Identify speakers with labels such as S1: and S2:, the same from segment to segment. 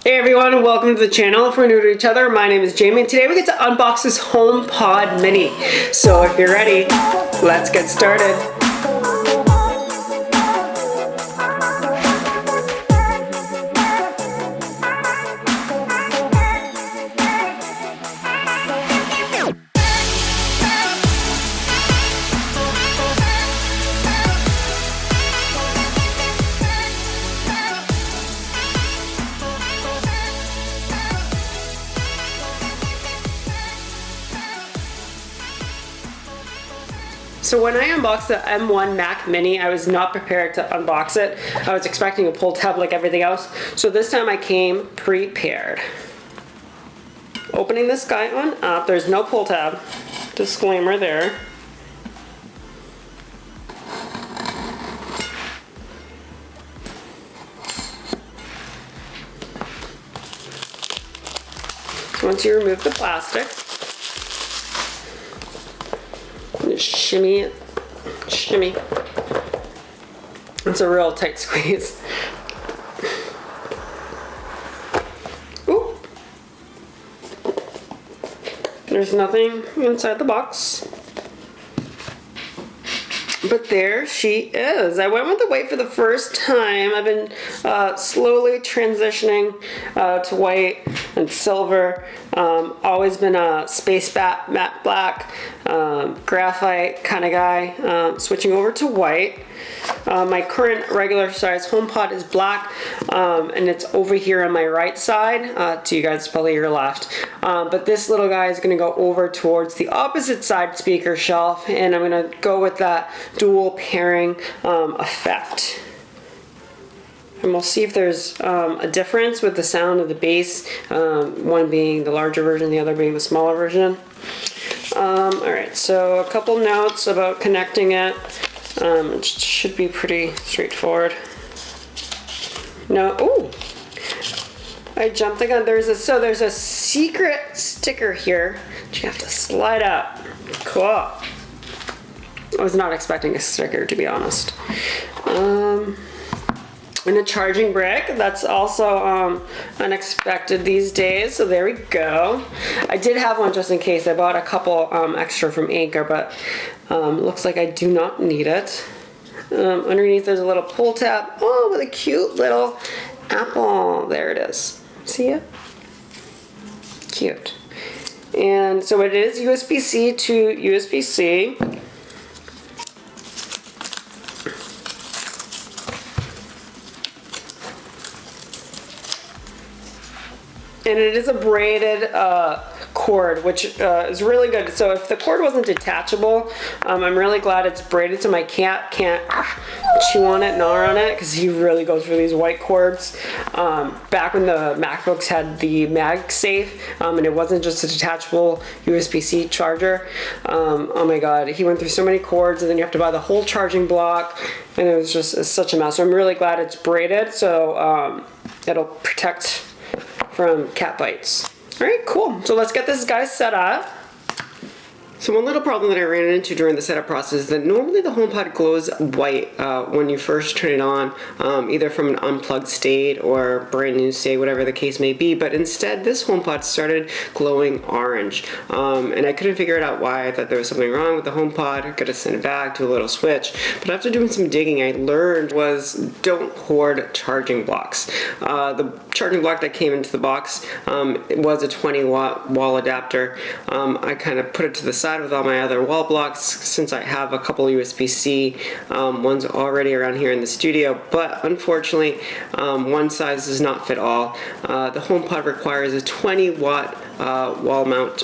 S1: Hey everyone, welcome to the channel. If we're new to each other, my name is Jamie and today we get to unbox this HomePod Mini. So if you're ready, let's get started. So when I unboxed the M1 Mac Mini, I was not prepared to unbox it. I was expecting a pull tab like everything else. So this time I came prepared. Opening this guy on up, there's no pull tab. Disclaimer there. Once you remove the plastic, just shimmy it, shimmy. It's a real tight squeeze. Ooh. There's nothing inside the box. But there she is. I went with the white for the first time. I've been slowly transitioning to white and silver. Always been a space matte black, graphite kind of guy. Switching over to white. My current regular size HomePod is black, and it's over here on my right side. To you guys, probably your left. But this little guy is going to go over towards the opposite side speaker shelf, and I'm going to go with that dual pairing effect. And we'll see if there's a difference with the sound of the bass, one being the larger version, the other being the smaller version. Alright, so a couple notes about connecting it. It should be pretty straightforward. No, ooh! I jumped the gun. There's a secret sticker here that you have to slide out. Cool. I was not expecting a sticker, to be honest. And a charging brick. That's also unexpected these days. So there we go. I did have one just in case. I bought a couple extra from Anchor, but looks like I do not need it. Underneath there's a little pull tab. Oh, with a cute little apple. There it is. See it? Cute. And so it is USB-C to USB-C. And it is a braided cord, which is really good. So if the cord wasn't detachable, I'm really glad it's braided so my cat can't chew on it, gnaw on it, because he really goes for these white cords. Back when the MacBooks had the MagSafe, and it wasn't just a detachable USB-C charger, oh my god, he went through so many cords, and then you have to buy the whole charging block, and it was just such a mess. So I'm really glad it's braided, so it'll protect from cat bites. Alright, cool. So let's get this guy set up. So one little problem that I ran into during the setup process is that normally the HomePod glows white when you first turn it on, either from an unplugged state or brand new state, whatever the case may be, but instead this HomePod started glowing orange. And I couldn't figure it out why. I thought there was something wrong with the HomePod. I could have sent it back to a little switch. But after doing some digging, I learned was don't hoard charging blocks. The charging block that came into the box, it was a 20-watt wall adapter. I kind of put it to the side with all my other wall blocks since I have a couple USB-C ones already around here in the studio, but unfortunately one size does not fit all. The HomePod requires a 20-watt wall mount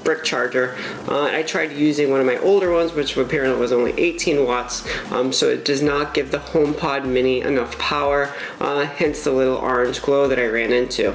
S1: brick charger. I tried using one of my older ones, which apparently was only 18 watts, so it does not give the HomePod Mini enough power, hence the little orange glow that I ran into.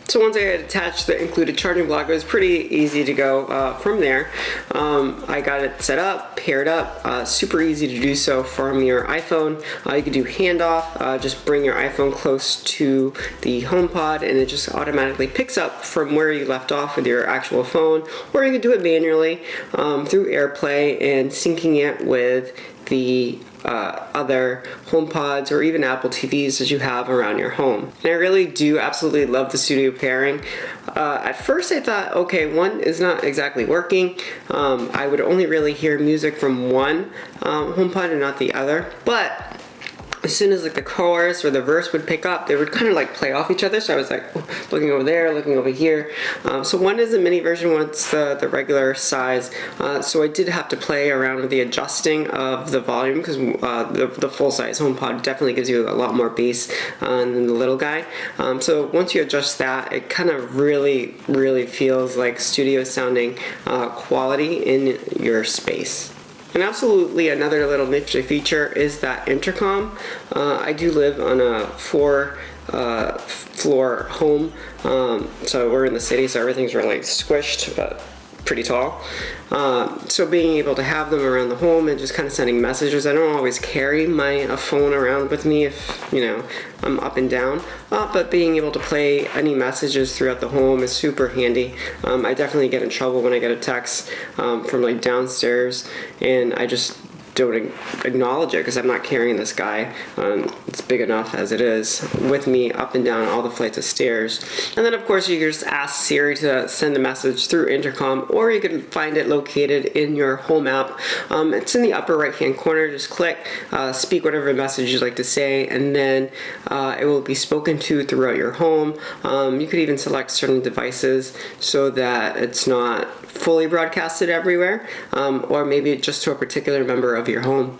S1: So once I had attached the included charging block, it was pretty easy to go from there. I got it set up, paired up, super easy to do so from your iPhone. You can do handoff, just bring your iPhone close to the HomePod and it just automatically picks up from where you left off with your actual phone, or you can do it manually through AirPlay and syncing it with the other HomePods or even Apple TVs that you have around your home. And I really do absolutely love the studio pairing. At first I thought, okay, one is not exactly working. I would only really hear music from one HomePod and not the other. But as soon as like the chorus or the verse would pick up, they would kind of like play off each other. So I was like looking over there, looking over here. So one is a mini version, one's the regular size. So I did have to play around with the adjusting of the volume because the full size HomePod definitely gives you a lot more bass than the little guy. So once you adjust that, it kind of really feels like studio sounding quality in your space. And absolutely another little nifty feature is that intercom. I do live on a 4-floor home, so we're in the city, so everything's really squished, but pretty tall. So being able to have them around the home and just kind of sending messages. I don't always carry my phone around with me if, you know, I'm up and down, but being able to play any messages throughout the home is super handy. I definitely get in trouble when I get a text from like downstairs and I just don't acknowledge it because I'm not carrying this guy. It's big enough as it is with me up and down all the flights of stairs. And then of course you can just ask Siri to send a message through intercom, or you can find it located in your home app. It's in the upper right hand corner. Just click, speak whatever message you'd like to say, and then it will be spoken to throughout your home. You could even select certain devices so that it's not fully broadcasted everywhere, or maybe just to a particular member of your home.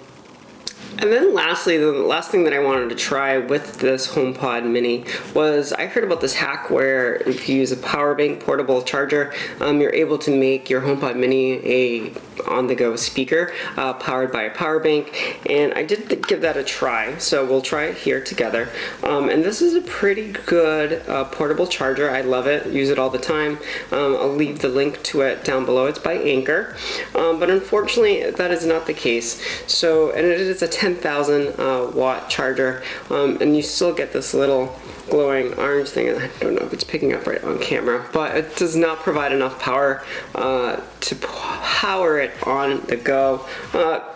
S1: And then lastly, the last thing that I wanted to try with this HomePod mini was I heard about this hack where if you use a power bank portable charger, you're able to make your HomePod mini a on-the-go speaker powered by a power bank, and I did give that a try, so we'll try it here together. And this is a pretty good portable charger. I love it, use it all the time. I'll leave the link to it down below. It's by Anchor, but unfortunately that is not the case. So, and it is a 10,000 watt charger, and you still get this little glowing orange thing. I don't know if it's picking up right on camera, but it does not provide enough power to power it on the go.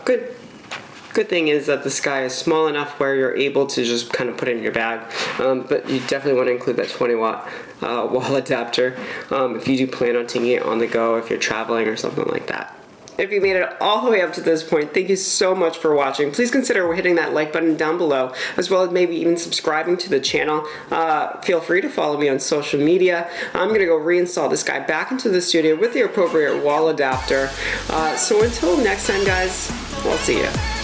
S1: Good thing is that this guy is small enough where you're able to just kind of put it in your bag, but you definitely want to include that 20 watt wall adapter if you do plan on taking it on the go if you're traveling or something like that. If you made it all the way up to this point, thank you so much for watching. Please consider hitting that like button down below, as well as maybe even subscribing to the channel. Feel free to follow me on social media. I'm going to go reinstall this guy back into the studio with the appropriate wall adapter. So until next time, guys, we'll see you.